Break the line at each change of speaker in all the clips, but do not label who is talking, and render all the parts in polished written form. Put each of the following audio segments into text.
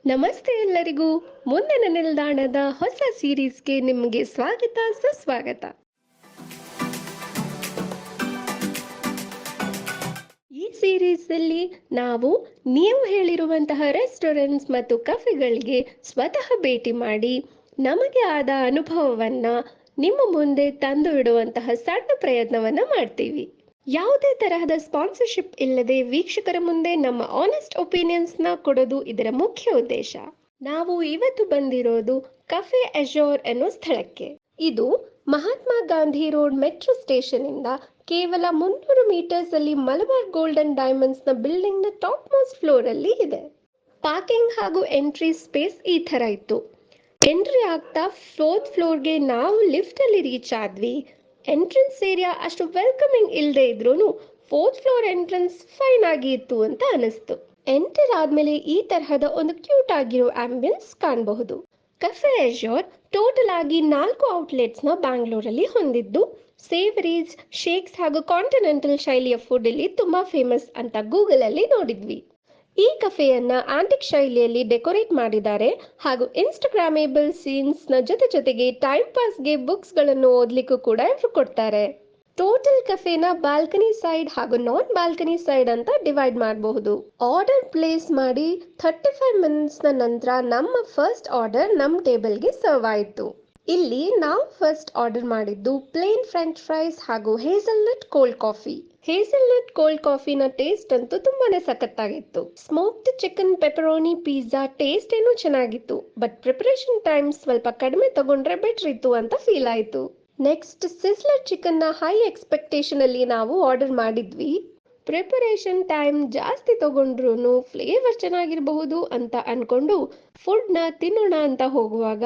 ನಮಸ್ತೆ ಎಲ್ಲರಿಗೂ. ಮುಂದಿನ ನಿಲ್ದಾಣದ ಹೊಸ ಸೀರೀಸ್ಗೆ ನಿಮಗೆ ಸ್ವಾಗತ ಸುಸ್ವಾಗತ. ಈ ಸೀರೀಸಲ್ಲಿ ನಾವು ನೀವು ಹೇಳಿರುವಂತಹ ರೆಸ್ಟೋರೆಂಟ್ಸ್ ಮತ್ತು ಕಫೆಗಳಿಗೆ ಸ್ವತಃ ಭೇಟಿ ಮಾಡಿ ನಮಗೆ ಆದ ಅನುಭವವನ್ನ ನಿಮ್ಮ ಮುಂದೆ ತಂದು ಇಡುವಂತಹ ಸಣ್ಣ ಪ್ರಯತ್ನವನ್ನ ಮಾಡ್ತೀವಿ. ಯಾವುದೇ ತರಹದ ಸ್ಪಾನ್ಸರ್ಶಿಪ್ ಇಲ್ಲದೆ ವೀಕ್ಷಕರ ಮುಂದೆ ನಮ್ಮ ಆನೆಸ್ಟ್ ಒಪಿನಿಯನ್ಸ್ನ ಕೊಡೋದು ಇದರ ಮುಖ್ಯ ಉದ್ದೇಶ. ನಾವು ಇವತ್ತು ಬಂದಿರೋದು ಕಫೆ ಅಜೋರ್ ಅನ್ನೋ ಸ್ಥಳಕ್ಕೆ. ಇದು Mahatma Gandhi road metro station ಇಂದ ಕೇವಲ 300 ಮೀಟರ್ಸ್ ಅಲ್ಲಿ ಮಲಬಾರ್ ಗೋಲ್ಡನ್ ಡೈಮಂಡ್ಸ್ ನ ಬಿಲ್ಡಿಂಗ್ ನ ಟಾಪ್ ಮೋಸ್ಟ್ ಫ್ಲೋರ್ ಅಲ್ಲಿ ಇದೆ. ಪಾರ್ಕಿಂಗ್ ಹಾಗೂ ಎಂಟ್ರಿ ಸ್ಪೇಸ್ ಈ ತರ ಇತ್ತು. ಎಂಟ್ರಿ ಆಗ್ತಾ 4th ಫ್ಲೋರ್ಗೆ ನಾವು ಲಿಫ್ಟ್ ಅಲ್ಲಿ ರೀಚ್ ಆದ್ವಿ. ಎಂಟ್ರೆನ್ಸ್ ಏರಿಯಾ ಅಷ್ಟು ವೆಲ್ಕಮಿಂಗ್ ಇಲ್ಲದೆ ಇದ್ರೂ 4th ಫ್ಲೋರ್ ಎಂಟ್ರೆನ್ಸ್ ಫೈನ್ ಆಗಿ ಇತ್ತು ಅಂತ ಅನಿಸ್ತು. ಎಂಟರ್ ಆದ್ಮೇಲೆ ಈ ತರಹದ ಒಂದು ಕ್ಯೂಟ್ ಆಗಿರೋ ಆಂಬಿಯನ್ಸ್ ಕಾಣಬಹುದು. ಕಫೆ ಅಜೋರ್ ಟೋಟಲ್ ಆಗಿ 4 ಔಟ್ಲೆಟ್ಸ್ ನ ಬ್ಯಾಂಗ್ಳೂರಲ್ಲಿ ಹೊಂದಿದ್ದು, ಸೇವರೀಸ್, ಶೇಕ್ಸ್ ಹಾಗೂ ಕಾಂಟಿನೆಂಟಲ್ ಶೈಲಿಯ ಫುಡ್ ಇಲ್ಲಿ ತುಂಬಾ ಫೇಮಸ್ ಅಂತ ಗೂಗಲ್ ಅಲ್ಲಿ ನೋಡಿದ್ವಿ. ಈ ಕಫೆಯನ್ನ ಆಂಟಿಕ್ ಶೈಲಿಯಲ್ಲಿ ಡೆಕೋರೇಟ್ ಮಾಡಿದ್ದಾರೆ ಹಾಗೂ ಇನ್ಸ್ಟಾಗ್ರಾಮೇಬಲ್ ಸೀನ್ಸ್ ನ ಜೊತೆಗೆ ಟೈಮ್ ಪಾಸ್ಗೆ ಬುಕ್ಸ್ ಗಳನ್ನು ಓದ್ಲಿಕ್ಕೂ ಕೂಡ ಇವ್ರು ಕೊಡ್ತಾರೆ. ಟೋಟಲ್ ಕಫೆನ ಬಾಲ್ಕನಿ ಸೈಡ್ ಹಾಗೂ ನಾನ್ ಬಾಲ್ಕನಿ ಸೈಡ್ ಅಂತ ಡಿವೈಡ್ ಮಾಡಬಹುದು. ಆರ್ಡರ್ ಪ್ಲೇಸ್ ಮಾಡಿ 35 ಮಿನಿಟ್ಸ್ ನ ನಂತರ ನಮ್ಮ ಫಸ್ಟ್ ಆರ್ಡರ್ ನಮ್ಮ ಟೇಬಲ್ಗೆ ಸರ್ವ್ ಆಯಿತು. ಇಲ್ಲಿ ನಾವು ಫಸ್ಟ್ ಆರ್ಡರ್ ಮಾಡಿದ್ದು ಪ್ಲೇನ್ ಫ್ರೆಂಚ್ ಫ್ರೈಸ್ ಹಾಗೂ ಹೇಸಲ್ನಟ್ ಕೋಲ್ಡ್ ಕಾಫಿ. ಹೇಸಲ್ನಟ್ ಕೋಲ್ಡ್ ಕಾಫಿನ ಟೇಸ್ಟ್ ಅಂತೂ ತುಂಬಾನೇ ಸಖತ್ತಾಗಿತ್ತು. ಸ್ಮೋಕ್ಡ್ ಚಿಕನ್ ಪೆಪರೋನಿ ಪಿಜ್ಜಾ ಟೇಸ್ಟ್ ಏನೂ ಚೆನ್ನಾಗಿತ್ತು, ಬಟ್ ಪ್ರಿಪರೇಷನ್ ಟೈಮ್ ಸ್ವಲ್ಪ ಕಡಿಮೆ ತಗೊಂಡ್ರೆ ಬೆಟರ್ ಇತ್ತು ಅಂತ ಫೀಲ್ ಆಯಿತು. ನೆಕ್ಸ್ಟ್ ಸಿಸ್ಲರ್ ಚಿಕನ್ನ ಹೈ ಎಕ್ಸ್ಪೆಕ್ಟೇಷನ್ ಅಲ್ಲಿ ನಾವು ಆರ್ಡರ್ ಮಾಡಿದ್ವಿ. ಪ್ರಿಪರೇಷನ್ ಟೈಮ್ ಜಾಸ್ತಿ ತಗೊಂಡ್ರು ಫ್ಲೇವರ್ ಚೆನ್ನಾಗಿರಬಹುದು ಅಂತ ಅನ್ಕೊಂಡು ಫುಡ್ನ ತಿನ್ನೋಣ ಅಂತ ಹೋಗುವಾಗ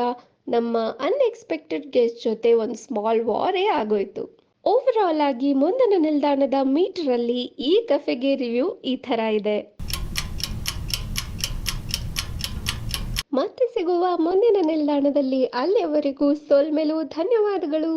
ನಮ್ಮ ಅನ್ಎಕ್ಸ್ಪೆಕ್ಟೆಡ್ ಗೆಸ್ಟ್ ಜೊತೆ ಒಂದು ಸ್ಮಾಲ್ ವಾರೇ ಆಗೋಯ್ತು. ಓವರ್ ಆಲ್ ಆಗಿ ಮುಂದಿನ ನಿಲ್ದಾಣದ ಮೀಟರ್ ಅಲ್ಲಿ ಈ ಕಫೆಗೆ ರಿವ್ಯೂ ಈ ತರ ಇದೆ. ಮತ್ತೆ ಸಿಗುವ ಮುಂದಿನ ನಿಲ್ದಾಣದಲ್ಲಿ. ಅಲ್ಲಿಯವರೆಗೂ ಸೋಲ್ಮೆಲು ಧನ್ಯವಾದಗಳು.